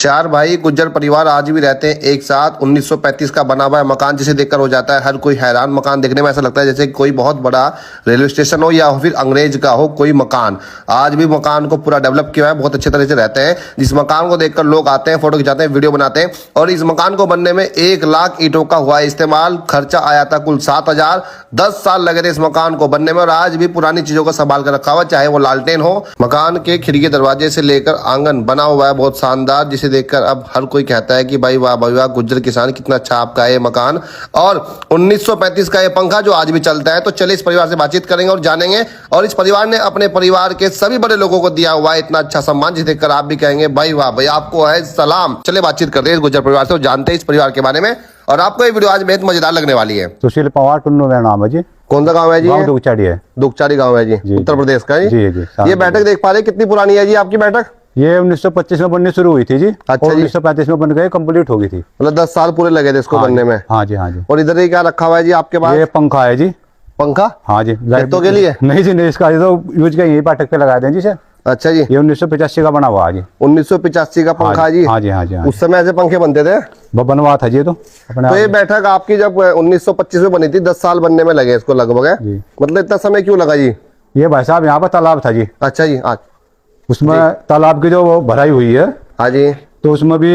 चार भाई गुज्जर परिवार आज भी रहते हैं एक साथ। 1935 का बना हुआ है मकान जिसे देखकर हो जाता है हर कोई हैरान। मकान देखने में ऐसा लगता है जैसे कोई बहुत बड़ा रेलवे स्टेशन हो या फिर अंग्रेज का हो कोई मकान। आज भी मकान को पूरा डेवलप किया है, बहुत अच्छे तरह से रहते हैं। जिस मकान को देखकर लोग आते हैं, फोटो खिंचाते हैं, वीडियो बनाते हैं। और इस मकान को बनने में 1 लाख ईंटों का हुआ इस्तेमाल। खर्चा आया था कुल 7,000। 10 साल लगे थे इस मकान को बनने में। और आज भी पुरानी चीजों को संभाल कर रखा हुआ, चाहे वो लालटेन हो। मकान के खिड़की दरवाजे से लेकर आंगन बना हुआ है बहुत शानदार, जिसे देखकर अब हर कोई कहता है कि भाई वाह भाई वाह, गुज्जर किसान कितना अच्छा आपका है ये मकान। और 1935 का ये पंखा जो आज भी चलता है। तो चलिए इस परिवार से बातचीत करेंगे और जानेंगे। और इस परिवार ने अपने परिवार के सभी बड़े लोगों को दिया हुआ है इतना अच्छा सम्मान, जिसे देखकर आप भी कहेंगे भाई वाह भाई, आपको है सलाम। चलिए बातचीत करते हैं इस गुज्जर परिवार से और जानते हैं इस परिवार के बारे में। और आपको ये वीडियो आज बेहद मजेदार लगने वाली है। सुशील पवार टुन्नू मेरा नाम है जी। कौन सा गाँव है जी? दुखचाड़ी है। दुखचाड़ी गाँव है जी, उत्तर प्रदेश का। जी जी। ये बैठक देख पा रहे कितनी पुरानी है जी आपकी बैठक? ये 1925 में बननी शुरू हुई थी जी। अच्छा और जी। 1935 में बन गए, कंप्लीट हो गई थी। मतलब 10 साल पूरे लगे थे इसको बनने में। हाँ जी हाँ जी। और इधर ही क्या रखा हुआ है जी आपके पास? ये पंखा है जी। पंखा? हाँ जी। खेतों के लिए? नहीं जी नहीं, इसका तो यूज का यही बैठक पे लगा दें जी सर। अच्छा जी। ये 1985 का बना हुआ है जी। 1985 का पंखा जी? हाँ जी हाँ जी। उस समय ऐसे पंखे बनते थे? बनवा था जी। तो तो ये बैठक आपकी जब 1925 में बनी थी, 10 साल बनने में लगे इसको लगभग है? मतलब इतना समय क्यों लगा जी? ये भाई साहब यहाँ पर तालाब था जी। अच्छा जी। आज उसमें तालाब की जो भराई हुई है। हाँ जी। तो उसमें भी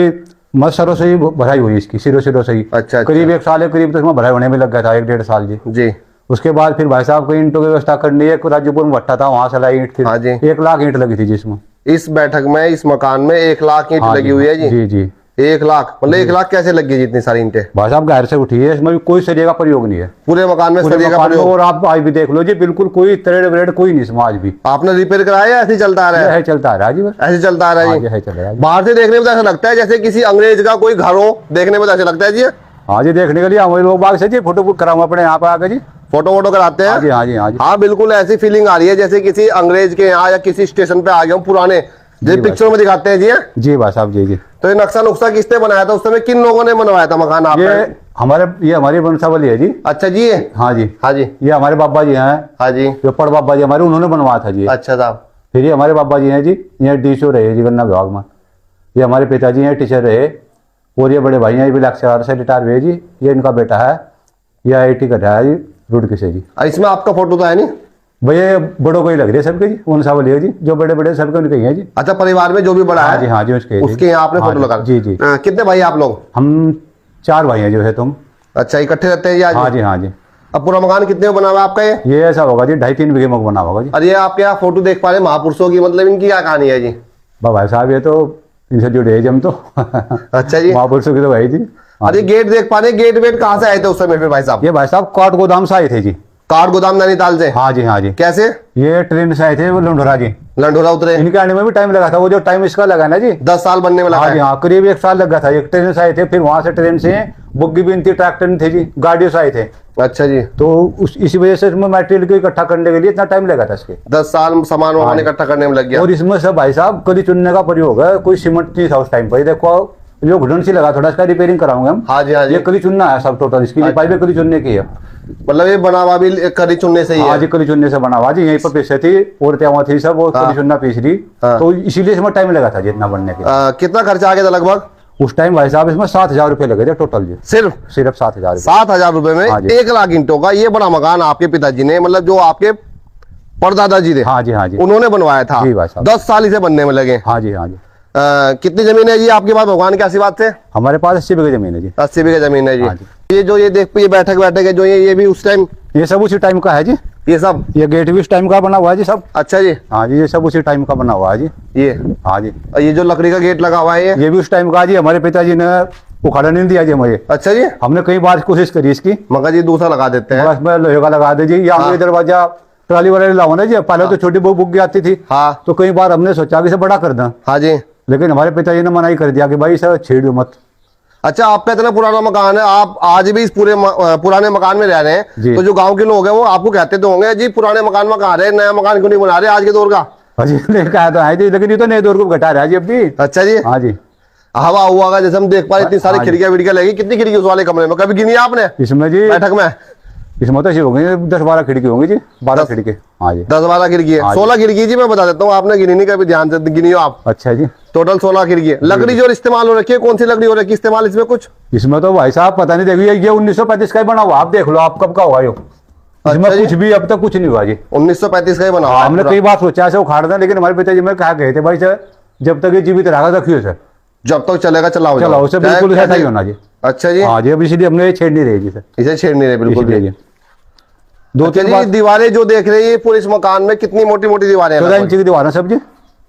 मसरों से ही भराई हुई इसकी, सिरों से ही। अच्छा। करीब 1 साल करीब तो इसमें भराई होने में लग गया था, 1-1.5 साल जी। जी। उसके बाद फिर भाई साहब को ईंटों की व्यवस्था करनी है। राज्यपुर में भट्टा था, वहां से लाई ईंट थी। हाँ जी। 1 लाख ईंट लगी थी जिसमें। इस बैठक में, इस मकान में 1 लाख ईंट लगी हुई है जी? जी जी। 1 लाख? मतलब 1 लाख कैसे लगी जी इतनी सारी ईंटें? भाई साहब घर से उठी है, इसमें भी कोई सरिये का प्रयोग नहीं है पूरे मकान में सरिये का प्रयोग? और आप आज भी देख लो जी, बिल्कुल कोई थ्रेड व्रेड कोई नहीं इसमें आज भी। आपने रिपेयर कराया या ऐसे ही चलता आ रहा है? चलता आ रहा है जी, बस ऐसे चलता आ रहा है जी। चल रहा है। बाहर से देखने में तो ऐसा लगता है जैसे किसी अंग्रेज का कोई घर हो, देखने में तो ऐसा लगता है जी। हाँ जी, देखने के लिए हमारे लोग बाग से जी फोटो बुक कराऊंगा अपने यहाँ पे आकर जी। फोटो वोटो कराते हैं? हाँ जी हाँ जी हाँ जी। हाँ बिल्कुल, ऐसी फीलिंग आ रही है जैसे किसी अंग्रेज के यहाँ या किसी स्टेशन पे आ गए हम पुराने, जो पिक्चर में दिखाते हैं जी। जी भाई साहब जी जी। तो ये नक्शा नुक्शा किसने बनाया था उस समय? किन लोगों ने बनवाया था मकान आपका? ये हमारी वंशावली है जी। अच्छा जी। हाँ जी हाँ जी। ये हमारे बाबा जी हैं। हाँ जी। जो पड़ बाबा जी हमारे, उन्होंने बनवाया था जी। अच्छा साहब। फिर ये हमारे बाबा जी हैं जी, ये डीसीओ रहे जी गन्ना विभाग में। ये हमारे पिताजी हैं, टीचर रहे। और ये बड़े भाई हैं, ये भी लेक्चरर से रिटायर हुए जी। ये इनका बेटा है, ये IIT कर रहा है जी, रुड़की से जी। इसमें आपका फोटो तो है नहीं भैया? बड़ों को ही लग रही है सबके जी, वंशावली है जी। जो बड़े बड़े सबके उनके ही है जी। अच्छा, परिवार में जो भी बड़ा है? हाँ जी उसके यहाँ आपने फोटो लगा? जी जी। कितने भाई आप लोग? हम 4 भाई हैं जो है तुम। अच्छा, इकट्ठे रहते हैं जी आज? हाँ जी हाँ जी। अब पूरा मकान कितने में बना हुआ है आपका ये? ऐसा होगा जी 2.5-3 बीघे में बना होगा जी। और ये आप क्या फोटो देख पा रहे महापुरुषों की, मतलब इनकी क्या कहानी है जी? भाई साहब ये तो इनसे जुड़े हैं जी हम तो। अच्छा जी। महापुरुषों की तो भाई जी। अरे गेट देख पा रहे, गेट वेट कहाँ से आए थे उस समय फिर भाई साहब? ये भाई साहब काठ गोदाम से आए थे जी। काठ गोदाम नैनीताल से? हाँ जी हाँ जी। कैसे? ये ट्रेन से आए थे वो लंडोरा जी। लंडोरा उतरे? इनके आने में भी टाइम लगा था, वो जो टाइम इसका लगा ना जी। 10 साल बनने में लगा? हाँ जी हाँ, करीब 1 साल लगा था। एक ट्रेन से आए थे, फिर वहां से ट्रेन से बुग्गी भी थी, ट्रैक्टर थे जी, गाड़ियों से आए थे। अच्छा जी। तो इसी वजह से इसमें मटेरियल को इकट्ठा करने के लिए इतना टाइम लगा था इसके। 10 साल सामान वामान इकट्ठा करने में लग गया। और इसमें सब भाई साहब कली चुनने का प्रयोग है, कोई सीमेंट नहीं था उस टाइम पर। देखो जो घुटन सी लगा, थोड़ा इसका रिपेयरिंग कराऊंगे हम। हाँ जी हाँ जी। ये कली चुनना है सब टोटल, इसकी पाइपें कली चुनने की है। मतलब ये बना हुआ भी कली चुनने से ही है? हाँ जी, कली चुनने से बना हुआ जी। यहीं पर पीछे थी और वहाँ थी सब, वो कली चुनना पीस रही। तो इसीलिए इसमें टाइम लगा था जितना बनने के। कितना खर्चा आ गया था लगभग उस टाइम भाई साहब? इसमें 7,000 रुपए लगे थे टोटल जी। सिर्फ 7,000? 7,000 रुपए में 1 लाख ईंटों का ये बड़ा मकान आपके पिताजी ने, मतलब जो आपके परदादा जी थे, हाँ जी हाँ जी, उन्होंने बनवाया था? जी भाई साहब। 10 साल इसे बनने में लगे? हाँ जी हाँ जी। कितनी जमीन है जी आपके पास भगवान के आशीर्वाद से? हमारे पास 80 बीघे जमीन है जी। 80 बीघे जमीन है जी। हाँ जी। ये जो ये देख ये बैठक है जो ये भी उस टाइम? ये सब उसी टाइम का है जी। ये सब? ये गेट भी उस टाइम का बना हुआ है जी सब। अच्छा जी। हाँ जी, ये सब उसी टाइम का बना हुआ है जी। ये? हाँ जी। और ये जो लकड़ी का गेट लगा हुआ है ये भी उस टाइम का जी। हमारे पिताजी ने उखाड़ा नहीं दिया जी मुझे। अच्छा जी। हमने कई बार कोशिश करी इसकी, मगर जी दूसरा लगा देते हैं। बस मैं लोहे का लगा दे जी। या हमारे दरवाजा ट्राली वाले लाओ ना जी, पहले तो छोटी बुग्गी आती थी। हाँ। तो कई बार हमने सोचा कि इसे बड़ा कर दें। हाँ जी। लेकिन हमारे पिताजी ने मना ही कर दिया कि भाई इसे छेड़ो मत। अच्छा, आपका इतना पुराना मकान है, आप आज भी इस पुराने मकान में रह रहे हैं, तो जो गांव के लोग हैं वो आपको कहते तो होंगे जी पुराने मकान में कहाँ रहे, नया मकान क्यों नहीं बना रहे आज के दौर का? अजी कहा तो है जी, लेकिन ये तो नए दौर को घटा रहा है जी अब भी। अच्छा जी। हाँ जी। हवा हुआ जैसे हम देख पा रहे, इतनी सारी खिड़कियां विड़कियां लगी। कितनी खिड़की उस वाले कमरे में, कभी गिनी आपने इसमें जी बैठक में? इसमें तो होंगे 10-12 खिड़की होंगी जी। 12 खिड़की। हाँ जी। 10-12 खिड़की है? 16 खिड़की जी, मैं बता देता हूँ, आपने गिनी नहीं कभी, ध्यान से गिनी हो आप। अच्छा जी। टोटल 16 खिड़की है। लकड़ी जो इस्तेमाल हो रखी है, कौन सी लकड़ी हो रखी है इस्तेमाल इसमें कुछ? इसमें तो भाई साहब पता नहीं, देखिए ये 1935 का ही बना हुआ, आप देख लो आप कब का होगा यो। इसमें अच्छा जी। कुछ भी अब तक कुछ नहीं हुआ जी। 1935 का ही बना हुआ है हमने पूरा। कई बार सोचा ऐसे उखाड़ दें, लेकिन हमारे पिताजी में कहा गए थे भाई सर जब तक ये जीवित रहेगा रखिए सर, जब तक चलेगा चलाओ चलो उसे चाहे बिल्कुल ऐसा ही कैसे- होना जी। अच्छा जी, हाँ जी, अब इसलिए हमने ये छेड़ नहीं रही जी सर, इसे छेड़ नहीं रहे बिल्कुल इसलिए भी। जी। दो अच्छा तीन जी, बार दीवारें जो देख रहे हैं ये पूरे इस मकान में कितनी मोटी मोटी दीवारें हैं? 14 इंच की दीवार है सब जी,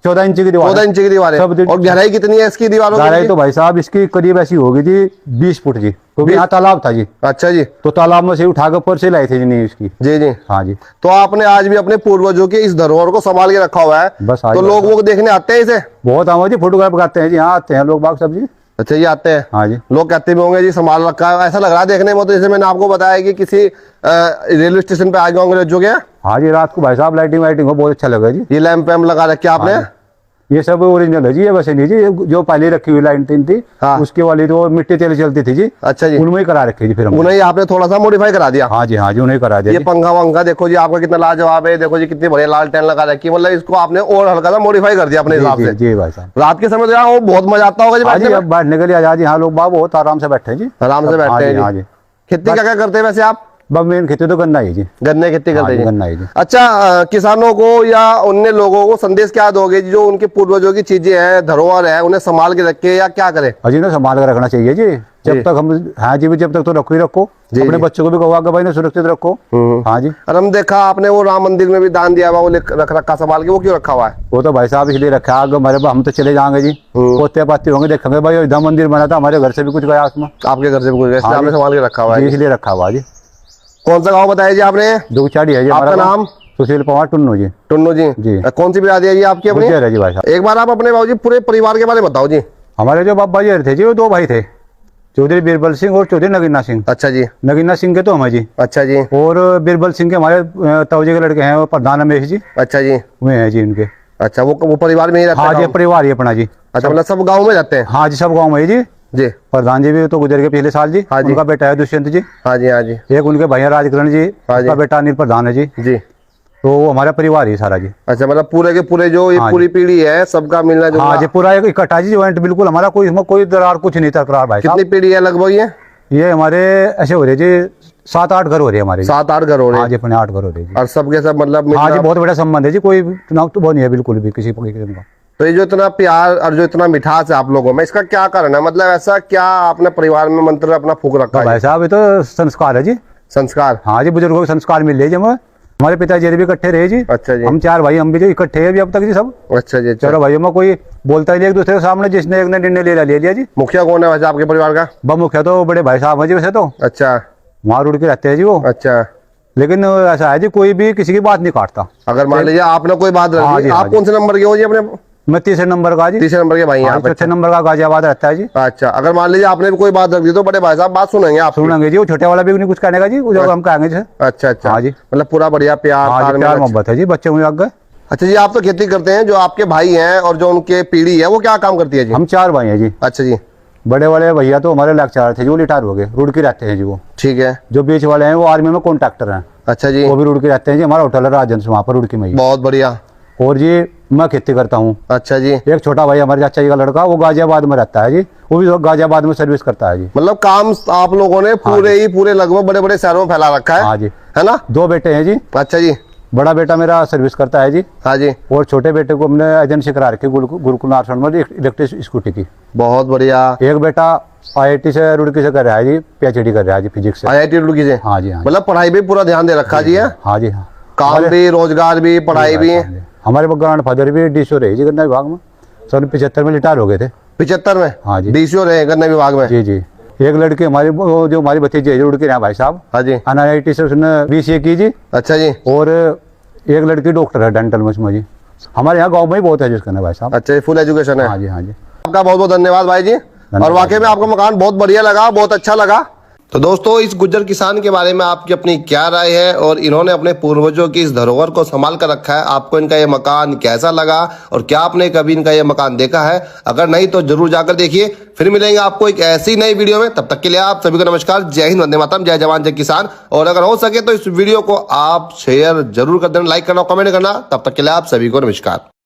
14 इंच की दीवार 14 इंच की दीवारें। सब और गहराई कितनी है इसकी दीवारों गहराई की? तो भाई साहब इसकी करीब ऐसी होगी जी 20 फुट जी, क्योंकि यहाँ तालाब था जी, अच्छा जी तो तालाब में से उठा कर ऊपर से लाए थे जी नहीं इसकी। जी जी। हाँ जी, तो आपने आज भी अपने पूर्वजों की इस धरोहर को संभाल के रखा हुआ है। बस आज तो लोग वो देखने आते हैं इसे? बहुत आवा जी, फोटोग्राफ करते हैं जी, यहाँ आते हैं लोग बाग सब जी। अच्छा ये आते हैं। हाँ जी, लोग कहते भी होंगे जी संभाल रखा है, ऐसा लग रहा है देखने में। तो जैसे मैंने आपको बताया कि किसी रेलवे स्टेशन पे आ गए होंगे जो गया, हाँ जी, रात को भाई साहब लाइटिंग वाइटिंग हो बहुत अच्छा लगा जी। ये लैंप वैम्प लगा रखे आपने? हाँ ये सब ओरिजिनल है जी, ये वैसे नहीं जी, ये जो पहले रखी हुई लाइन तीन थी हाँ। उसके वाली तो मिट्टी तेल चलती थी जी, अच्छा जी, उनमें ही करा रखी जी फिर हम। उन्हें आपने थोड़ा सा मॉडिफाई करा दिया। हाँ जी, हाँ जी, उन्हें करा दिया ये जी। पंखा वंखा देखो जी आपका कितना लाजवाब है, देखो जी कितनी बढ़िया लाल टेन लगा रखी है। मतलब इसको आपने और हल्का सा मॉडिफाई कर दिया अपने हिसाब जी से। जी भाई साहब। रात के समय तो यार वो बहुत मजा आता होगा जी हाँ बैठने जी, में। अब बैठने के लिए आजादी, हाँ लोग बाग बहुत आराम से बैठे हैं जी, आराम से हाँ बैठते जी, हाँ हैं जी। जी। खेती क्या क्या करते हैं वैसे आप? बस मेन खेती तो गन्ना ही जी। गन्ने की खेती हाँ करते जी, हैं गन्ना ही जी। अच्छा, किसानों को या अन्य लोगों को संदेश क्या दोगे जी, जो उनके पूर्वजों की चीजें हैं, धरोहर है, उन्हें संभाल के रखे या क्या करे? अजी ना संभाल कर रखना चाहिए जी, जी। जब तक हम, हाँ जी, जब तक तो रखो ही रखो, जी, अपने जी। बच्चों को भी कहो कि भाई ने सुरक्षित रखो। हाँ जी, और हम देखा आपने वो राम मंदिर में भी दान दिया हुआ, वो रख रखा संभाल के, वो क्यों रखा हुआ है? वो तो भाई साहब इसलिए रखा है, हमारे हम तो चले जाएंगे जी, पोते पाते होंगे, देखेंगे भाई अयोध्या मंदिर बना था, हमारे घर से भी कुछ गया उसमें, आपके घर से भी कुछ गया, इसलिए हाँ आपने जी। संभाल के रखा हुआ जी, है। इसलिए रखा हुआ जी। कौन सा गाँव बताया जी आपने? दुगचाड़ी है जी आपका हमारा नाम? सुशील पवार टुन्नू जी। टुन्नू जी। जी। कौन सी बिरादरी है जी आपकी अपनी? गुज्जर है जी भाई साहब। एक बार आप अपने बाबूजी पूरे परिवार के बारे में बताओ जी। हमारे जो बाबा जी थे जी वो दो भाई थे, चौधरी बीरबल सिंह और चौधरी नगीना सिंह। अच्छा जी। नगीना सिंह के तो हम हैं जी, अच्छा जी। और बीरबल सिंह के हमारे ताऊजी के लड़के हैं, वो प्रधान रमेश जी, अच्छा जी। वे हैं जी उनके। अच्छा वो परिवार में ही रहता हाँ है जी, गाँव? परिवार ही अपना जी। अच्छा मतलब सब गाँव में रहते हैं? हाँ जी, सब गाँव में ही जी। जी। प्रधान जी भी तो गुजर गए पिछले साल जी, हाँ जी। उनका बेटा है दुष्यंत जी, हाँ जी हाँ जी एक उनके भैया राजकरण जी, हाँ जी। उसका बेटा अनिल प्रधान है जी। जी। तो वो हमारा परिवार ही सारा जी। अच्छा मतलब पूरे के पूरे जो ये हाँ पूरी पीढ़ी है सबका मिलना जुलना? हाँ जी, पूरा एक इकट्ठा जी ज्वाइंट, बिल्कुल हमारा कोई इसमें कोई दरार कुछ नहीं तकरार भाई साहब। कितनी पीढ़ी है लगभग ये हमारे ऐसे हो रहे जी 7-8 घर हो रहे हैं हमारे जी। 7-8 घर हो रहे हाँ हैं? जी, अपने 8 घर हो रहे हैं जी। और सबके सब मतलब हाँ जी, मिलना- बहुत बड़ा संबंध है जी, कोई चुनाव तो वो नहीं है बिल्कुल भी किसी किस्म का। तो ये जो इतना प्यार और जो इतना मिठास है आप लोगों में, इसका क्या कारण है? मतलब ऐसा क्या आपने परिवार में मंत्र अपना फूक रखा तो है? भाई साहब ये तो संस्कार है जी। संस्कार? हाँ जी, बुजुर्गों के संस्कार मिल रहे जी हमें। हमारे पिताजी भी इकट्ठे रहे जी, अच्छा जी। हम 4 भाई हम भी जो इकट्ठे हैं अभी अब तक जी सब। अच्छा जी। अच्छा चलो भाई में कोई बोलता ही नहीं एक दूसरे के सामने, जिसने एक ने निर्णय ले लिया जी। मुखिया कौन है वैसे आपके परिवार का? बम मुखिया तो बड़े भाई साहब हैं जी वैसे तो, अच्छा वहाँ रुड़ के रहते हैं जी वो। अच्छा। लेकिन ऐसा है जी, कोई भी किसी की बात नहीं काटता। अगर मान लीजिए आपने कोई बात रख हाँ दी, जी, हाँ आप कौन से नंबर के हो जी अपने? मैं 3 नंबर का जी, तीसरे नंबर के भाई हैं आप? चौथे नंबर का गाजियाबाद रहता है जी। अच्छा अगर मान लीजिए आपने भी कोई बात रख दी तो बड़े भाई साहब बात सुनेंगे आप? सुनेंगे जी, वो छोटे वाला भी नहीं कुछ कहने का जी, वो जो हम कहेंगे जी। अच्छा अच्छा। हाँ जी। मतलब पूरा बढ़िया प्यार हाँ जी, तालमेल प्यार अच्छा। मोहब्बत है जी, बच्चे मुझे आगे। अच्छा जी, आप तो खेती करते हैं, जो आपके भाई हैं और जो उनके पीढ़ी है वो क्या काम करती है जी? हम 4 भाई हैं जी। अच्छा जी। बड़े वाले भैया तो हमारे लेक्चरर थे जी, वो रिटायर हो गए, रुड़की रहते हैं जी वो। ठीक है। जो बीच वाले हैं वो आर्मी में कॉन्ट्रैक्टर हैं, अच्छा जी। वो भी रुड़की रहते हैं जी। हमारा होटल है राजहंस वहाँ पर रुड़की में ही। बहुत बढ़िया। और जी मैं खेती करता हूँ। अच्छा जी। एक छोटा भाई हमारे चाचा जी का लड़का, वो गाजियाबाद में रहता है जी, वो भी गाजियाबाद में सर्विस करता है जी। मतलब काम आप लोगों ने पूरे लगभग बड़े बड़े शहरों में फैला रखा है? हाँ जी। है ना? 2 बेटे हैं जी। अच्छा जी। बड़ा बेटा मेरा सर्विस करता है जी, हाँ जी। और छोटे बेटे को हमने एजेंसी करा रखी गुरुकुल आश्रम में इलेक्ट्रिक स्कूटी की। बहुत बढ़िया। एक बेटा IIT से रुड़की से कर रहा है जी, PhD कर रहा है जी फिजिक्स से। IIT रुड़की से? हाँ जी, हाँ जी। मतलब पढ़ाई भी पूरा ध्यान दे रखा जी है? हाँ जी, हाँ। काम भी, रोजगार भी, पढ़ाई भी। हमारे ग्रांड फादर भी DCO रहे जी गन्ना विभाग में, 75 में रिटायर हो गए थे। 75 में? हाँ जी। DCO रहे गन्ना विभाग में? जी जी। एक लड़की हमारी वो जो हमारी भतीजी है रुड़की रहा भाई साहब, हाँ जी। NIT से उसने BCA की जी। अच्छा जी। और एक लड़की डॉक्टर है डेंटल में उसमें जी। हमारे यहाँ गाँव में ही बहुत है जिसका ना भाई साहब। अच्छा, फुल एजुकेशन है? हाँ जी, हाँ जी। आपका बहुत बहुत धन्यवाद भाई जी। और वाकई में आपका मकान बहुत बढ़िया लगा, बहुत अच्छा लगा। तो दोस्तों, इस गुज्जर किसान के बारे में आपकी अपनी क्या राय है, और इन्होंने अपने पूर्वजों की इस धरोहर को संभाल कर रखा है, आपको इनका ये मकान कैसा लगा, और क्या आपने कभी इनका ये मकान देखा है? अगर नहीं तो जरूर जाकर देखिए। फिर मिलेंगे आपको एक ऐसी नई वीडियो में, तब तक के लिए आप सभी को नमस्कार। जय हिंद, वंदे मातरम, जय जवान जय किसान। और अगर हो सके तो इस वीडियो को आप शेयर जरूर कर देना, लाइक करना, कमेंट करना। तब तक के लिए आप सभी को नमस्कार।